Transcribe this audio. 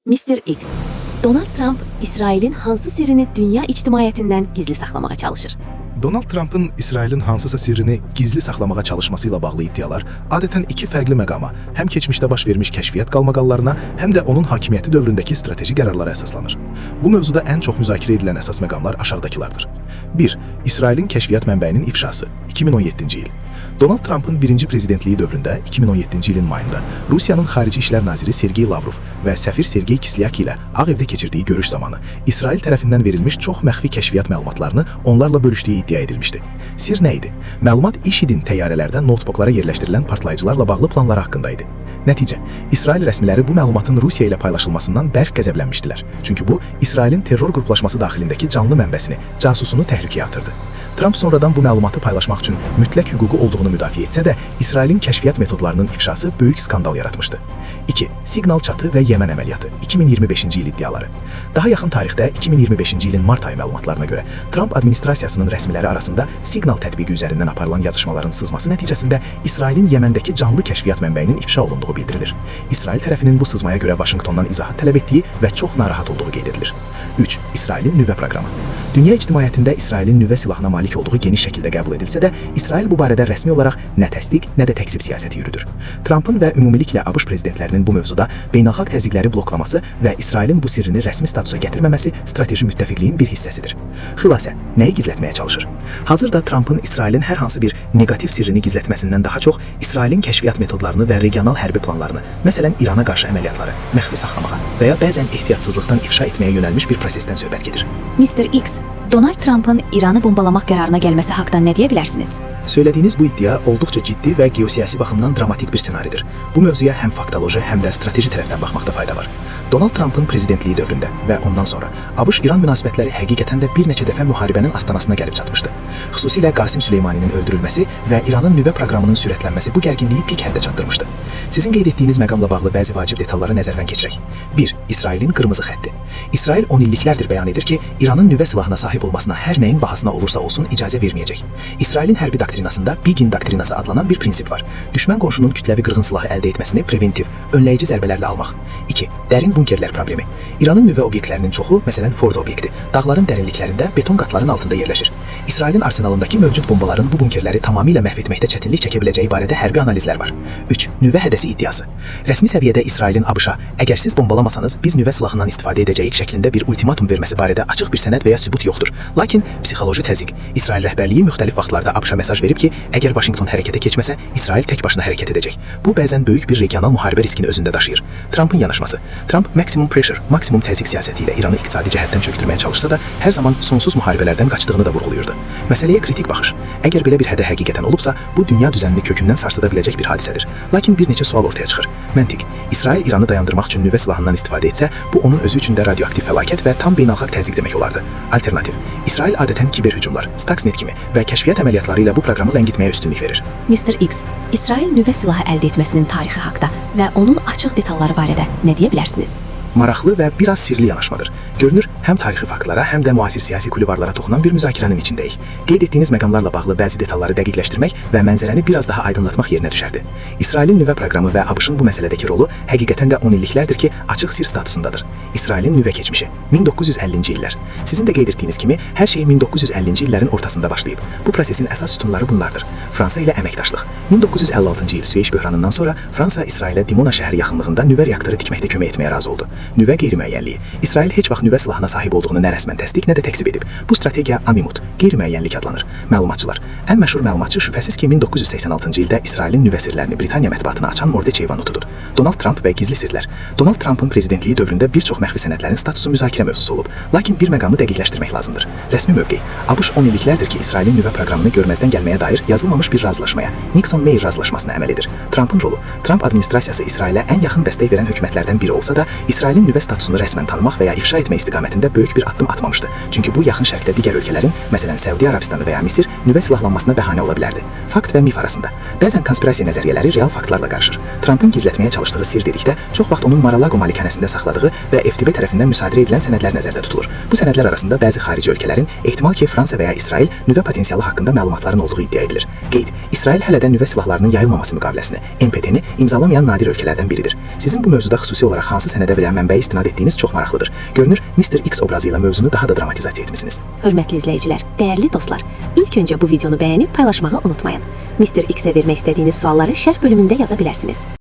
Mr. X, Donald Trump İsrailin hansı sirrini dünya ictimaiyyətindən gizli saxlamağa çalışır? Donald Trump'ın İsrailin hansısa sirrini gizli saxlamağa çalışmasıyla bağlı iddialar adətən iki fərqli məqama, həm keçmişdə baş vermiş kəşfiyyat qalmaqallarına, həm də onun hakimiyyəti dövründəki strateji qərarlara əsaslanır. Bu mövzuda ən çox müzakirə edilən əsas məqamlar aşağıdakılardır. 1. İsrailin kəşfiyyat mənbəyinin ifşası, 2017-ci il. Donald Trump'ın birinci prezidentliyi dövründə 2017-ci ilin mayında Rusiyanın Xarici İşlər naziri Sergey Lavrov və səfir Sergey Kislyak ilə Ağ Evdə keçirdiyi görüş zamanı İsrail tərəfindən verilmiş çox məxfi kəşfiyyat məlumatlarını onlarla bölüşdüyü iddia edilmişdi. Sir nə idi? Məlumat IŞİD-in təyyarələrdə notebooklara yerləşdirilən partlayıcılarla bağlı planları haqqında idi. Nəticə, İsrail rəsmiləri bu məlumatın Rusiya ilə paylaşılmasından bərk qəzəblənmişdilər. Çünki bu, İsrailin terror qruplaşması daxilindəki canlı mənbəsini, casusunu təhlükəyə atırdı. Trump sonradan bu məlumatı paylaşmaq üçün mütləq hüququ olduğunu müdafiə etsə də, İsrailin kəşfiyyat metodlarının ifşası böyük skandal yaratmışdı. 2. Siqnal çatı və Yəmən əməliyyatı, 2025-ci il iddiaları. Daha yaxın tarixdə 2025-ci ilin mart ayı məlumatlarına görə Trump administrasiyasının rəsmiləri arasında Siqnal tətbiqi üzərindən aparılan yazışmaların sızması nəticəsində İsrailin Yəməndəki canlı kəşfiyyat mənbəyinin ifşa olunduğu bildirilir. İsrail tərəfinin bu sızmaya görə Vaşinqtondan izahat tələb etdiyi və çox narahat olduğu qeyd edilir. 3. İsrailin nüvə proqramı. Dünya ictimaiyyətində İsrailin nüvə silahına malik olduğu geniş şəkildə qəbul edilsə də, İsrail bu barədə rəsmi olaraq nə təsdiq, nə də təksib siyasəti yürüdür. Trumpın və ümumiliklə ABŞ prezidentlərinin bu mövzuda beynəlxalq təzyiqləri bloklaması və İsrailin bu sirrini rəsmi statusa gətirməməsi strateji müttəfiqliyin bir hissəsidir. Xülasə, nəyi gizlətməyə çalışır? Hazırda Trumpın İsrailin hər hansı bir negativ sirrini gizlətməsindən daha çox İsrailin kəşfiyyat metodlarını və regional hərbi planlarını, məsələn İrana qarşı əməliyyatları məxfi saxlamağa və ya bəzən ehtiyatsızlıqdan ifşa etməyə yönəlmiş bir prosesdən söhbət gedir. Mr. X, Donald Trump'ın İranı bombalamaq qərarına gəlməsi haqqında nə deyə bilərsiniz? Söylədiyiniz bu iddia olduqca ciddi və geosiyasi baxımdan dramatik bir senaridir. Bu mövzuya həm faktoloji, həm də strateji tərəfdən baxmaqda fayda var. Donald Trump'ın prezidentliyi dövründə və ondan sonra ABŞ-İran münasibətləri həqiqətən də bir neçə dəfə müharibənin astanasına gəlib çatmışdı. Xüsusilə Qasim Süleymaninin öldürülməsi və İranın nüvə proqramının sürətlənməsi bu gərginliyi pik həddə çatdırmışdı. Sizin qeyd etdiyiniz məqamla bağlı bəzi vacib detalları nəzərdən keçirək. 1. İsrailin qırmızı xətti. İsrail 10 illiklərdir bəyan edir ki, İranın nüvə silahına sahib olmasına hər nəyin bahasına olursa olsun icazə verməyəcək. İsrailin hərbi doktrinasında Begin doktrinası adlanan bir prinsip var. Düşmən qonşunun kütləvi qırğın silahı əldə etməsini preventiv, önləyici zərbələrlə almaq. 2. Dərin bunkerlər problemi. İranın nüvə obyektlərinin çoxu, məsələn Ford obyekti, dağların dərinliklərində beton qatların altında yerləşir. İsrailin arsenalındakı mövcud bombaların bu bunkerləri tamamilə məhv etməkdə çətinlik çəkə biləcəyi barədə hərbi analizlər var. 3. Nüvə hədəsi iddiası. Rəsmi səviyyədə İsrailin ABŞ-a əgər siz bombalamasanız biz nüvə silahından istifadə edəcəyik şəklində bir ultimatum verməsi barədə açıq bir sənəd və ya sübut yoxdur. Lakin psixoloji təzyiq. İsrail rəhbərliyi müxtəlif vaxtlarda ABŞ-a mesaj verib ki, əgər Vaşinqton hərəkətə keçməsə, İsrail tək başına hərəkət edəcək. Bu bəzən böyük bir regional müharibə riskini özündə daşıyır. Trumpın yanaşması. Trump maksimum pressure, maksimum təzyiq siyasəti ilə İranı iqtisadi cəhətdən çökdürməyə çalışsa da, hər zaman sonsuz müharibələrdən qaçdığını da vurğulayırdı. Məsələyə kritik baxış. Əgər belə bir hədə həqiqətən olubsa, bu dünya düzənini kökündən sarsıda biləcək bir hadisədir. Lakin bir neçə sual ortaya çıxır. Məntiq. İsrail İranı dayandırmaq üçün nüvə silahından istifadə etsə, bu onun özü üçün də radioaktiv fəlakət və tam beynəlxalq təzyiq demək olardı. Alternativ. İsrail adətən kiber hücumlar, Stuxnet kimi və kəşfiyyat əməliyyatları ilə bu proqramı ləngitməyə üstünlük verir. Mr. X, İsrail nüvə silahı əldə etməsinin tarixi haqqında və onun açıq detalları barədə nə deyə bilərsiniz? Maraqlı və biraz sirli yanaşmadır. Görünür, həm tarixi faktlara, həm də müasir siyasi kulvarlara toxunan bir müzakirənin içindəyik. Qeyd etdiyiniz məqamlarla bağlı bəzi detalları dəqiqləşdirmək və mənzərəni biraz daha aydınlatmaq yerinə düşərdi. İsrailin nüvə proqramı və ABŞ-ın bu məsələdəki rolu həqiqətən də 10 illiklərdir ki, açıq sir statusundadır. İsrailin nüvə keçmişi 1950-ci illər. Sizin də qeyd etdiyiniz kimi, hər şey 1950-ci illərin ortasında başlayıb. Bu prosesin əsas sütunları bunlardır. Fransa ilə əməkdaşlıq. 1956-cı il Süveyş böhranından sonra Fransa İsrailə Dimona şəhəri yaxınlığında nüvə reaktoru tikməkdə kömək etməyə razı oldu. Nüvə qeyri-müəyyənliyi. İsrail heç vaxt nüvə silahına sahib olduğunu nə rəsmən təsdiq, nə də təksib edib. Bu strategiya Amimut, qeyri-müəyyənlik adlanır. Məlumatçılar. Ən məşhur məlumatçı şübhəsiz ki, 1986-cı ildə İsrailin nüvə sirlərini Britaniya mətbuatına açan Mordechai Vanutudur. Donald Trump və gizli sirlər. Donald Trump'ın prezidentliyi dövründə bir çox məxfi sənədlərin statusu müzakirə mövzusu olub. Lakin bir məqamı dəqiqləşdirmək lazımdır. Rəsmi mövqe. ABŞ 10 illiklərdir ki, İsrailin nüvə proqramını görməzdən gəlməyə dair yazılmamış bir razılaşmaya, Nixon-Meyer razılaşmasına əməl edir. Trump'ın rolu. Trump administrasiyası İsrailə ən yaxın dəstək verən hökumətlərdən biri olsa da, İsrailin nüvə statusunu rəsmən tanımaq və ya ifşa etmək istiqamətində böyük bir addım atmamışdı. Çünki bu yaxın şərqdə digər ölkələrin, məsələn Səudiyyə Ərəbistanı və ya Misir nüvə silahlanmasına bəhanə ola bilərdi. Fakt və mif arasında. Bəzən konspirasiya nəzəriyyələri real faktlarla qarışır. Trump'ın gizlətməyə çalışdığı sir dedikdə çox vaxt onun Mar-a-Lago malikanəsində saxladığı və FTB tərəfindən müsadirə edilən sənədlər nəzərdə tutulur. Bu sənədlər arasında bəzi xarici ölkələrin, ehtimal ki Fransa və ya İsrail nüvə potensialı haqqında məlumatların olduğu iddia edilir. Qeyd. İsrail hələ də nüvə silahlarının yayılmaması müqaviləsini, NPT-ni imzalamayan nadir ölkələrdən biridir. Sizin bu mövzuda xüsusi olaraq hansı sənədə və ya mənbəyə istinad etdiyiniz çox maraqlıdır. Görünür, Mr. X obrazı ilə mövzunu daha da dramatizasiya etmisiniz. Hörmətli izləyicilər, dəyərli dostlar, ilk öncə bu videonu bəyənib paylaşmağı unutmayın. Mr. X-ə vermək istədiyiniz sualları şərh bölümündə yaza bilərsiniz.